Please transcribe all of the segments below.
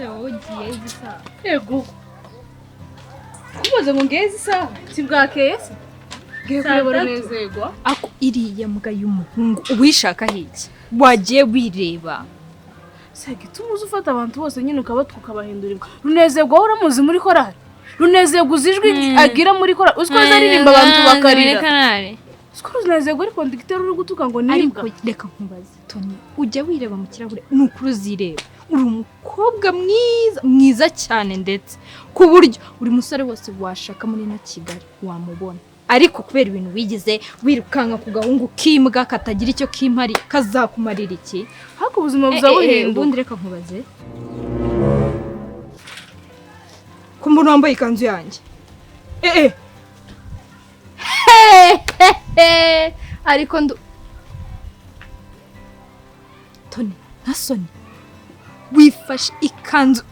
se wowe ugiye izisa yego kubaza ngo ngeze isaha sibwakeye se ngiye kurebera nezegwa ako iriya mbwa y'umuhungu ubishaka hiki wagiye wireba sege tumuze ufata abantu bose nyine ukabahindura runezegwa aho uramuzi muri korali runezegwa uzijwi agira muri korali uziko azaririmba abantu bakarira Skoro runezegwa ariko ndigitero uri gutuka ngo nimbwa ariko reka nkubaze Tony ujya wireba mu kirahure nukuru zireba uri umukobwa mwiza cyane ndetse ku buryo uri musore wose washaka muri na Kigali wamubona ariko kubera ibintu wigize wirukanka ku gahungu kimbwa katagira icyo kimpari kazakumarira iki hako ubuzima buzabuhinduka ubundi reka nkubaze ku muntu wambaye ikanzu yanjye ariko Tony ntasoni wifashe ikanzu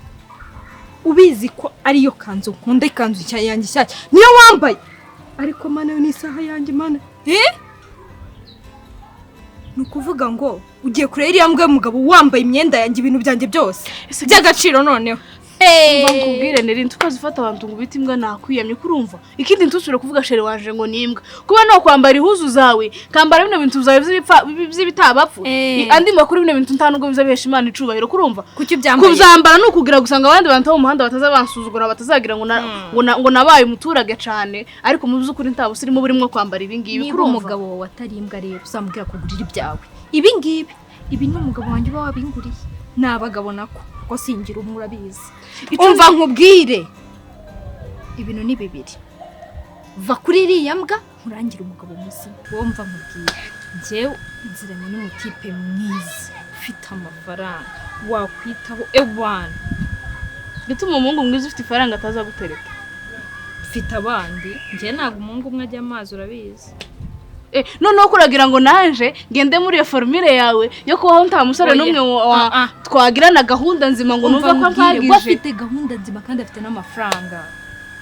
ubizi ko ariyo kanzu nkunda ikanzu yanjye cyane niyo wambaye ariko mana yo ni isaha yanjye mana nukuvuga ngo ugiye kureba iriya mbwa y'umugabo wambaye imyenda yanjye ibintu byanjye byose by'agaciro noneho mva nkubwire neri tukazifata abantu ngo biti imbwa nakwiyamye kurumva ikindi ntusubire kuvuga shere wanje ngo nimbwa kuba no kwambara ihuzu zawe kambara bino bintu zawe by'ibitabapfu andi makuru bino bintu ntanubwo bizabesha Imana icubahiro kurumva kuki byambaye kubyambara no kugira gusanga abandi bantu mu muhanda batazabansuzugura batazagira ngo nabaye umuturage cyane ariko mu byukuri ntabo sirimo burimo kwambara ibi ngibi kurumva umugabo wawe atari imbwa rero uzambwira kugurira ibyawe ibi ngibi ni umugabo wanjye uba wabinguriye nabagabo nako ko singira umurabizi umva nkubwire ibintu ni bibiri va kuri iriya mbwa nkurangira umugabo muzima wumva nkubwire njyewe nziranye n'umutipe mwiza ufite amafaranga wakwitaho ewana bituma umuhungu mwiza ufite ifaranga ataza gutereka ufite abandi njye ntabwo umuhungu umwe ajya amazi urabizi noneho kuragira ngo nanje ngende muri iyo formule yawe yo kubaho nta musore n'umwe twagirana gahunda nzima ngo numva ko mpagije bafite gahunda nzima kandi afite n'amafaranga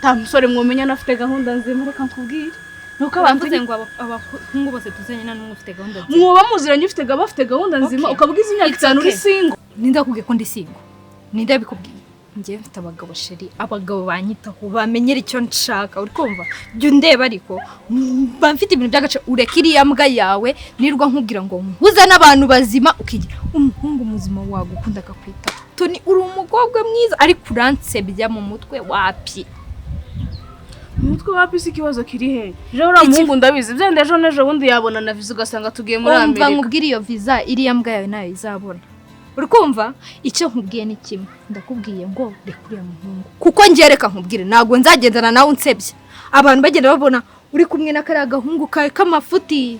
nta musore mwomenya nafite gahunda nzima reka nkubwire nuko abantu ngo abahungu bose tuzanye na n'umwe ufite gahunda nzima mwoba muziranye bafite gahunda nzima ukabwiza imyaka 5 uri single nindakubwiye ko ndi single nindabikubwiye njye mfite abagabo sheri abagabo banyitaho bamenyera icyo nshaka uri kumva byo ndeba ariko mba mfite ibintu by'agace ureka iriya mbwa yawe nirwa nkubwira ngo nkuza n'abantu bazima ukigira umuhungu muzima wagukunda akakwita Tony uri umukobwa mwiza ariko uransebya mu mutwe wapi umutwe wapi si kibazo kiri he je ura muhungu ndabizi byende ejo nejo bundi yabona na visa ugasanga tugiye muri Amerika umva nkubwira iyo visa iriya mbwa yawe nayo izabona urikumva icyo nkubwiye ni kimwe ndakubwiye ngo rekuriya muhungu kuko ngereka nkubwire nago nzagendana nawe unsebye abantu bagenda babona uri kumwe na kara gahungu kawe kamafuti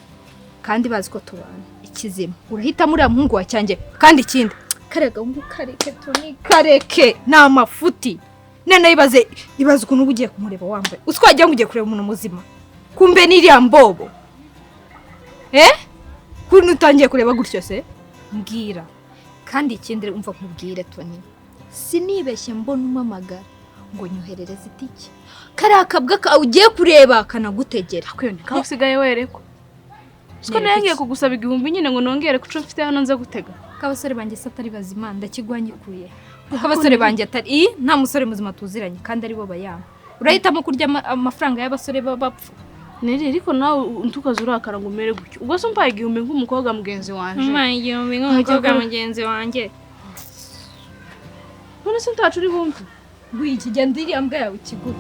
kandi bazi ko tubana ikizima urahita muri muhungu wa cyanjye kandi ikindi kare gahungu kareke Tony kareke na mafuti nene ibaze ukuntu ugiye kumureba wambaye uswajya ngo ugiye kureba umuntu muzima kumbe niriya mbobo kuntu utangiye kureba gutyo se mbwira kandi ikindi umva nkubwire Tony sinibeshye mbona umamagara ngo nyoherereze itike karakabwa ka ugiye kureba kanagutegera kwene ka usigaye wereko siko nangiye kugusaba igihumbi nyine ngo nongere kuco mfite hano nza gutega kabasore banjye satari bazima ndakigwanyikuye kabasore banjye atari nta musore muzima tuziranye kandi ari bo bayama urahitamo kurya amafaranga y'abasore babapfu nere ariko nawe ntukaze urakara ngo mere gutyo ubwo so mpaye igihumbi nk'umukobwa mugenzi wanje mpaye igihumbi nk'umukobwa mugenzi wanje none se ntacu uri bumve wiki genda iriya mbwa yawe ikigura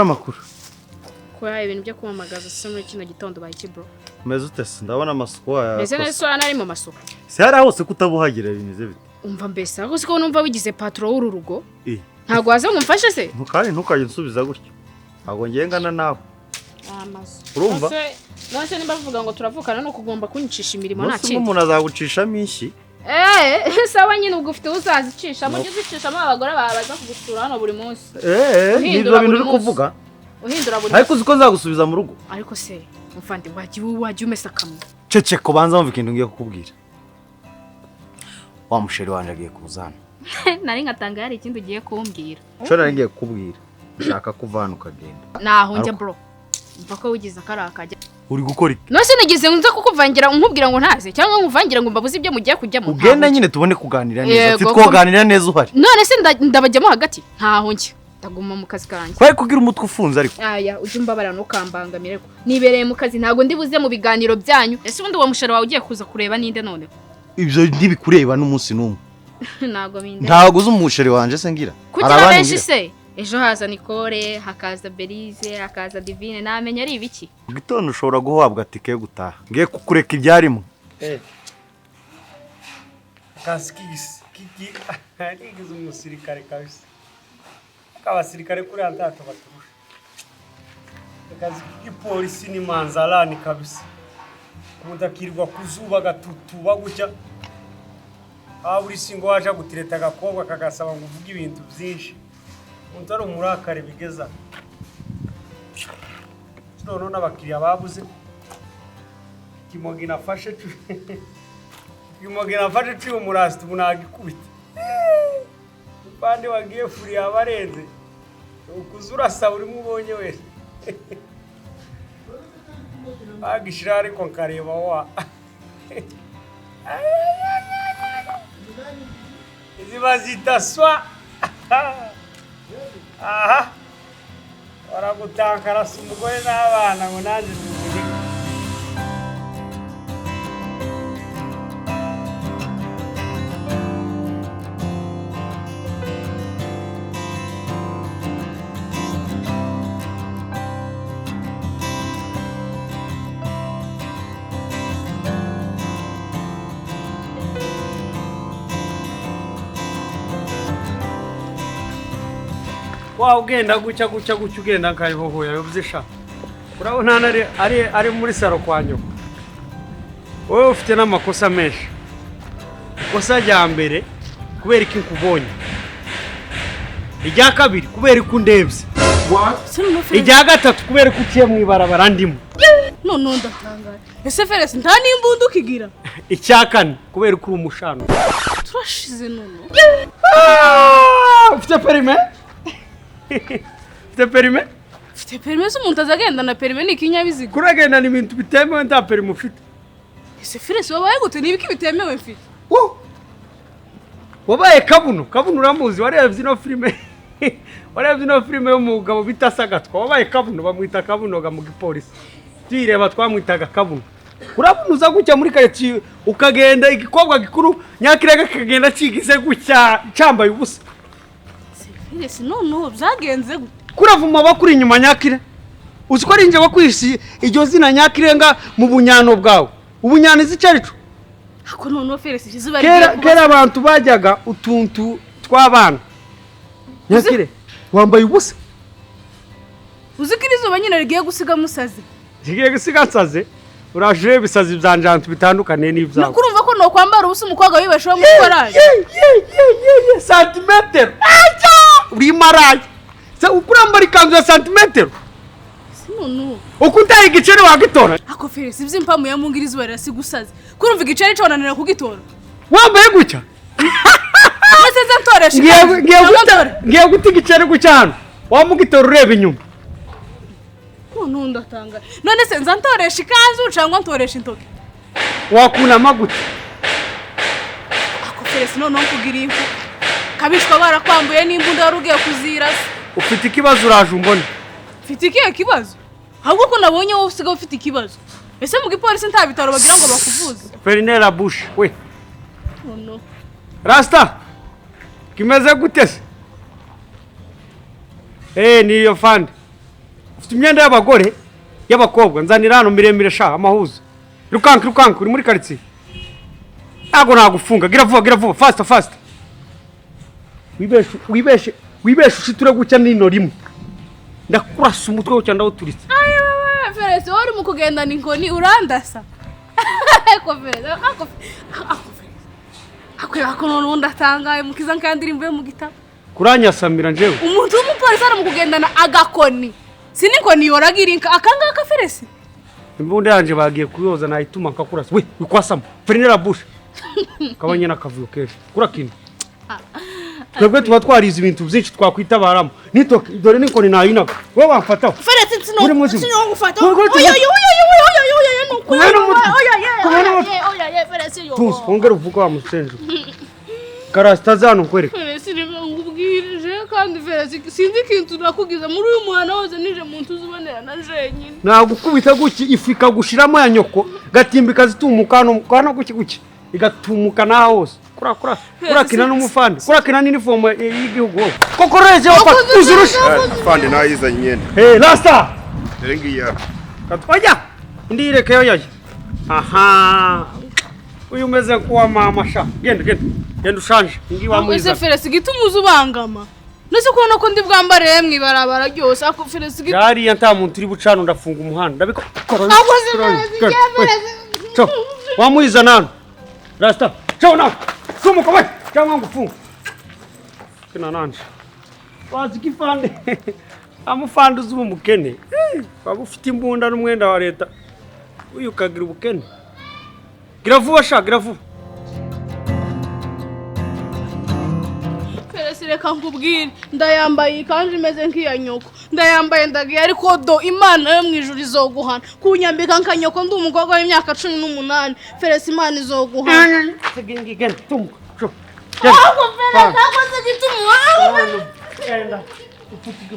makuru kwa ibintu byo kumamagaza se muri kino gitondo bayiki bro umeze utese ndabona amasuku aya mbese nese ari mu masuku se hari hose kutabuhagira bimeze bite umva mbese aho siko numva wigize patron w'uru rugo ntago waza ngumfashe se ntukaje nsubiza gutyo ntago ngengana nawe urumva nose nimba vuga ngo turavukana no kugomba kunyicisha imirimo nta kintu umuntu azagucishamo inshi sawa nyine ubwo ufite uzazicisha mu gizicishamo abagore baza kugusura hano buri munsi nibyo bintu uri kuvuga uhindura buri ariko uziko nzagusubiza mu rugo ariko se mufandi wagiye umesa kamwe cece ko banza mvuga ikintu ngiye kukubwira wa musheri wanje agiye kuzana nari ngatanga yari ikindi ugiye kumbwira cyo nari ngiye kukubwira nshaka kuvana ukagenda naho njye bro mpaka wigize akarakajya uri gukora iki no sinigize nza kukuvangira nkubwira ngo ntaze cyangwa nkuvangira ngo mbabuze ibyo mugiye kujyamo ugenda nyine tubone kuganira neza twoganira neza uhari none se ndabajyamo hagati ntaho njye ndaguma mu kazi kanjye kwaye kugira umutwe ufunze ariko aya uje mbabara no kambangamire ko nibereye mu kazi ntago ndibuze mu biganiro byanyu ese ubundi wa mushara wawe ugiye kuza kureba ninde none ibyo ndibikureba n'umunsi numwe ntago binde ntago uzi umushari wanje se ngira kugira benshi se ejo haza Nicole hakaza Belize hakaza Divine namenya ari ibiki gitondo ushobora guhabwa tike yo gutaha ngiye kukureka ibyarimo kaskisi kiki nigize umusirikare kabisa abasirikare kuri antato baturusha kazi k'ipolisi ni manzarani kabisa mudakirwa kuzuba gatutuba gutya buri singo waje gutireta agakobwa kagasaba ngo uvuge ibintu byinshi umuntu ari umurakare bigeza none n'abakiriya babuze kimogi nafashe cyo umurasti bunagikubita bande wagiye furi abarenze ukuzura saba uri mubonye wese agishira ariko nkareba wa izi bazitaswa aha baragutankara si umugore n'abana ngo nanjye nzuzurike wa ugenda gucya ugenda nkarihohoya yavuze sha urabona ari muri saro kwa nyoko wowe ufite n'amakosa menshi kosa rya mbere kubera iki nkubonye irya kabiri kubera iki undebye irya gatatu kubera iki uciye mu ibarabara ndimo none ndatangaye ese Felix nta n'imbunda ukigira icya kane kubera iki uri umushano turashize none ufite perime Ufite perime? Ufite perime se umuntu azagenda na perime ni ikinyabiziga. Kuragenda ni ibintu bitemewe nta perime ufite. Ese Felix wabaye gute nibiki bitemewe mfite? Wabaye kabuno uramuzi warebye ino filime. Warebye ino filime y'umugabo bita Sagatwa wabaye kabuno bamwita kabuno ga mu gipolisi. Twireba twamwitaga kabuno. Urabunuza gutya muri kare ukagenda igikobwa gikuru nyakirega kagenda cigize gutya cyambaye ubusa. Felix none byagenze kuravuma bakuri inyuma nyakire uziko ari nje wakwisi iryo zina nyakirenga mu bunyano bwawe ubunyanizi cyarico ako none Felix izuba kera abantu bajyaga utuntu tw'abana nyakire wambaye ubusa uzikira izuba nyine rigiye gusiga musazi rigiye gusiga nsaze urajure bisazi byanjantu bitandukane n'ibyawe nukurumva ko no kwambara ubusa umukobwa wibesheho mu korali santimetero uri maraye se ukurambara ikanzu ya santimetero none ukutaye igiceri wagitora ako Felix ibyimpamu ya mungira izuba rasigusaze kurumva igiceri conanira kugitora wambaye gutya Maseze ntoresha ngiye guta igiceri gucyana wamugitora ureba inyuma none ndatanga none se nza ntoresha ikanzu cyangwa ntoresha intoki wakunama gute ako Felix none nkugira imfu kabishwa barakwambuye n'imbunda warugiye kuzirasa ufite ikibazo uraje umbone ufite ikihe kibazo ahubwo ko nabonye wowe usigaye ufite ikibazo ese mu gipolisi nta bitaro bagira ngo bakuvuze Ferinera Bush we no Rasta kimeze gute se ni afande ufite imyenda y'abagore y'abakobwa nzanira hano miremire sha amahuzo rukanka uri muri quartier ntago nagufunga gira vuba fast wibeshe ushiture gucya nino rimwe ndakurasa umutwe w'ucya ndawuturitse ayo Felix uri mu kugenda n'inkoni urandasa ako Felix ako none ndatangaye mukiza nkandirimbo yo mu gitabo kuranyasamira njewe umuntu w'umupolisi ari mu kugendana agakoni sininkoni yoragirinka akangaka Felix imbunda yanje bagiye kuyoza nayituma nkakurasa we wikwasama Ferinera Bush kabanye nakavuyo kesho kurakina twebwe tuba twarize ibintu byinshi twakwitabaramo nitoke dore n'inkoni nayinaga wowe wamfataho Felix sinogufata tuzi ongera uvuga wa musenjo karasta zano kwereka kandi Felix sinzi ikintu nakugiza muri uyu muhana wose nije muntu uzubonera na jenyine nagukubita guki ifika gushiramo ya nyoko gatimbika zitumukano kana guki igatumuka na hose kurakina n'umufande kurakina n'inifomo y'igihugu kokoreje uzurusha afande nayiza nyene rasta rengiya katwaja ndireke yoyo aha uyu meze kuwa mama sha genda ushanje ngi wamuiza ese Felix gitumuza ubangama nose kubona ko ndi bwambare mwibarabara ryose ako Felix yari yanta muntu uri bucano ndafunga umuhanda ndabikora wamuiza nano rasta chona sumuka we cyangwa ngufunga kina nanje wazi kifande amufande uzuba mukene bagufite imbunda n'umwenda wa leta uyu kagira ubukene gira vuba sha gira vuba Felix reka nkubwire ndayambaye kandi imeze nk'iya nyoko ndayambaye ndagiye ariko do Imana yo mwijuru izoguhana kunyambika nkanyoko ndi umukobwa w'imyaka 18 Felix Imana izoguhana genda tumuka enda ufutige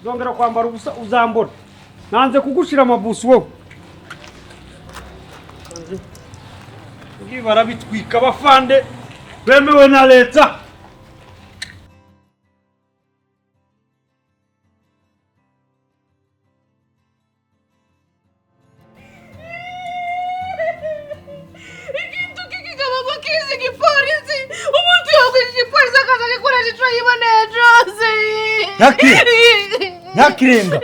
zongera kwambara ubusa uzambona nanze kugushira amabusu wowe ngi barabitwika bafande bemewe na leta Nyakirenga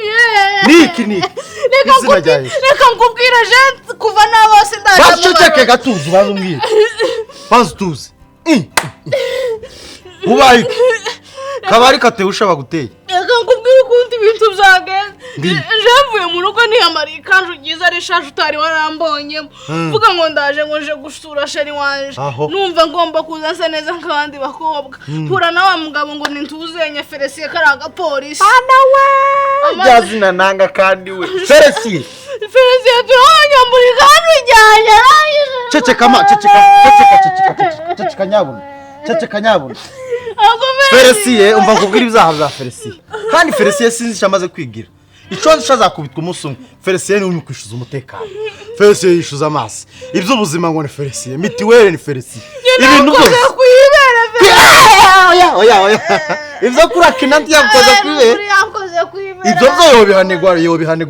niki reka nkubwira je kuva nabose ndaje bashuteke gatuzu bazumbwira bazutuze ubaye kabari kateusha baguteye reka nkubwira ukundi ibintu byagenze je mvuye mu rugo niyamari kandi ugize ari shaje utari warambonyemo vuga ngo ndaje ngo nje gusura sheri wanje numva ngomba kuza nsa neza nk'abandi bakobwa pura na wa mugabo ngo nintuzenye Felix karaga polisi jazina nanga kandi we Felix turanyambura kandi ujyanye ceceka nyabuna Felix umva kubwira ibyaha bya Felix kandi Felix sinzi cyamaze kwigira ico nshazakubitwa umusumwe Felix ni unyukwishuza umutekano Felix yishuza amazi ibyo ubuzima ngo ni Felix mitiwere ni Felix ibintu byose kwibera oya ibyo kurakina ntiyakoze kwibera ibyo byo yobihanirwa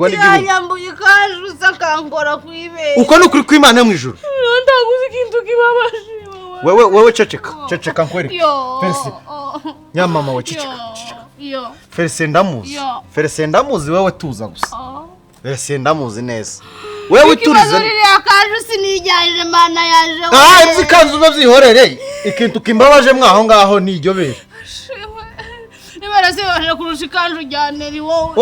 n'igihugu yanyambuye kandi usakangora kwibera uko nukuri kw'Imana yo mu ijuru ndaguze ikintu kibabaje wewe ceceka nkwereke Felix nyamama we ceceka Felix ndamuzi wewe tuza gusa Felix ndamuzi neza wewe turize akaje sinijyaje mana yaje izikanzu bavyihorere ikintu kimbabaje mwaho ngaho nijyo bere ibara se waje kurusha kanju jyaneri wowe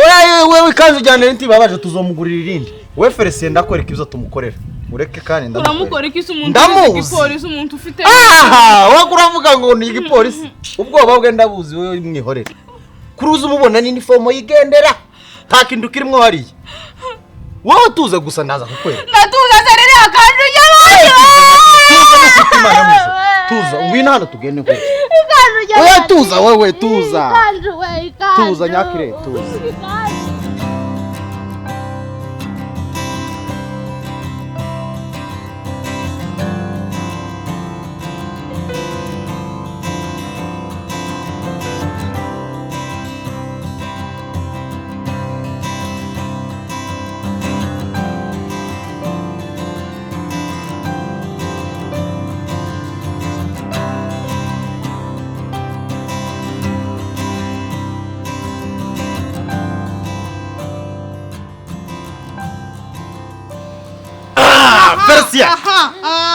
wewe kanju jyaneri ntibabaje tuzomugurira irindi we Felix ndakwereka ibyo tumukorera ureke kandi ndamukora iki umuntu w'igipolisi umuntu ufite wakuravuga ngo ni igipolisi ubwoba bwe ndabuzi wewe mwihorere kuruza umubona ni uniform yigendera takindu kirimo hariye wowe tuza gusa ndaza kukwera ndatuza zarere akanju y'abandi tuza ngwino hano tugende kwe oya tuza wewe tuza nyakire tuza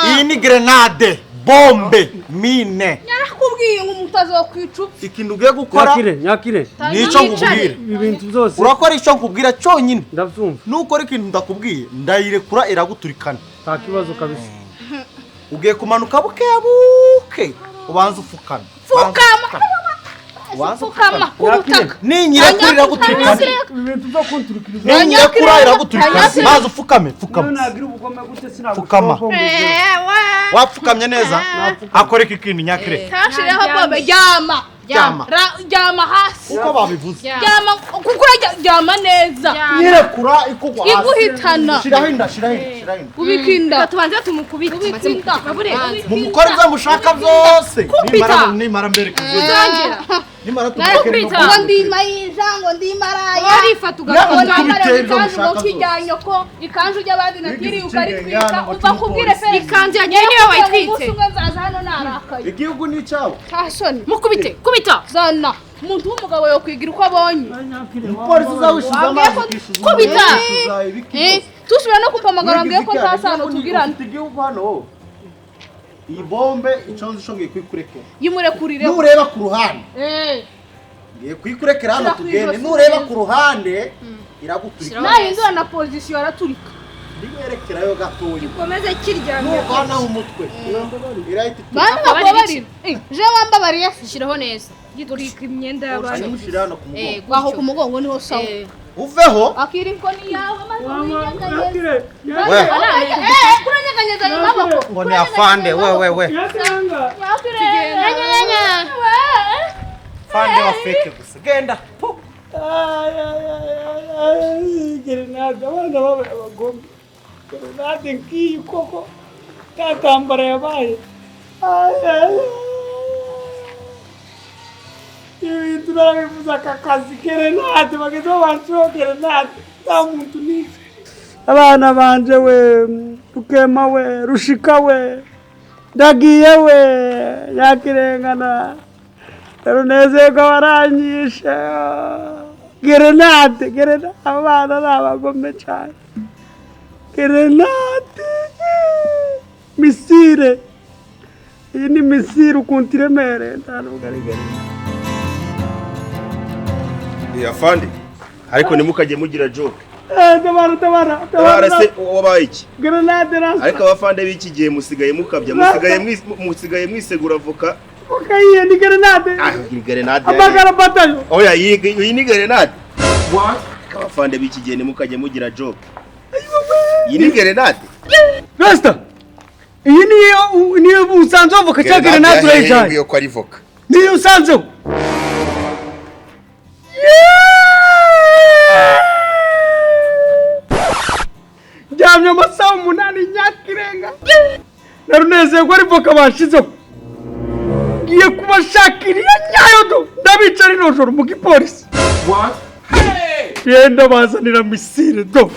iyi ni grenade bombe mine narakubwiye ngo umutazo wo kwicupa ikintu ugiye gukora nyakire nico nkubwira ibintu byose urakora ico nkubwira cyonyine ndavyumva nukora ikintu ndakubwiye ndayirekura iraguturikana nta kibazo kabisa ugiye kumanuka buke ubanza ufukana Pfukama ku butaka. Ninyirekura iraguturika. ibintu byo kunturikiriza Ninyirekura iraguturika. Maze ufukame. nagira ubugome gute Pfukama. Ewa. Wapfukamye neza akoreka ikintu nyakire. Tashireho bobe jama. Jama hasi. Uko babivuze. Jama kuko jama neza. Nyirekura ikugwa hasi. Iguhitana. Shiraho inda. Ubikinda. tubanze tumukubite Ubikinda. Mumukore mushaka byose. Nimara mbere uzongera nimara tubekere Ngo ndima yinjango ndimaraya. warifata Ngo kijyanyo ko ikanju y'abandi nakiri ukarikwiza uva kubwire fe. ikanzu yagiye niwe wayitwitse Nzaza hano narakaye. igihugu ni cyawe. Tasoni. mukubite kubita Zana. Umuntu w'umugabo yo kwigira uko abonye. Polisi zawishiza amazi. kubita Tusubira no kumpamagara ngiye ko ntasano tugirana. Igihugu hano. Iyi bombe iconze ishongiye kwikurekera. Yimurekurire. Nureba ku ruhande. Ngiye kwikurekera hano tugende. Nureba ku ruhande iraguturika. Nahindura na position araturika. Ndiwerekerayo gatoya. komeze kiryamye Nuvana umutwe. Irahita Bana bakobarira. Je wambabariye shiraho neza giturika imyenda y'abantu imushira hano ku mugongo. baho ku mugongo niho sawa. Uveho. Akiri ko ni yawe maze unyeganyeza. nakire Kuranyeganyeza ni maboko. Ngo ni afande we. yatanga Afande wa fake gusa. Genda. gerenade abana b'abagome gerenade ngiyi koko katambara yabaye ibintu narabivuze aka kazi gerenade bagezeho banshiraho gerenade nta muntu nize abana banje we Rukema we Rushika we ndagiye we yakirengana Runezerwa waranyishe gerenade abana n'abagome cyane gerenade misire iyi ni misire ukuntu iremere ntanugarigari afande ariko nimukajye mugira joke tabara se wabaye iki gerenade rasa ariko abafande b'iki gihe musigaye mukabya musigaye mwisegura avoka okayiye ni gerenade ni gerenade amagara batayo oya iyi ni gerenade abafande b'iki gihe nimukajye mugira joke iyi ni gerenade rasta iyi niyo usanze avoka cya gerenade urayijyanye iyo ko ari voka niyo usanzeho njyamye amasaha 8 nyakirenga na Runezerwa ari voka bashizeho ngiye kubashakira iya nyayo do ndabica rino joro mu gipolisi yenda bazanira misire do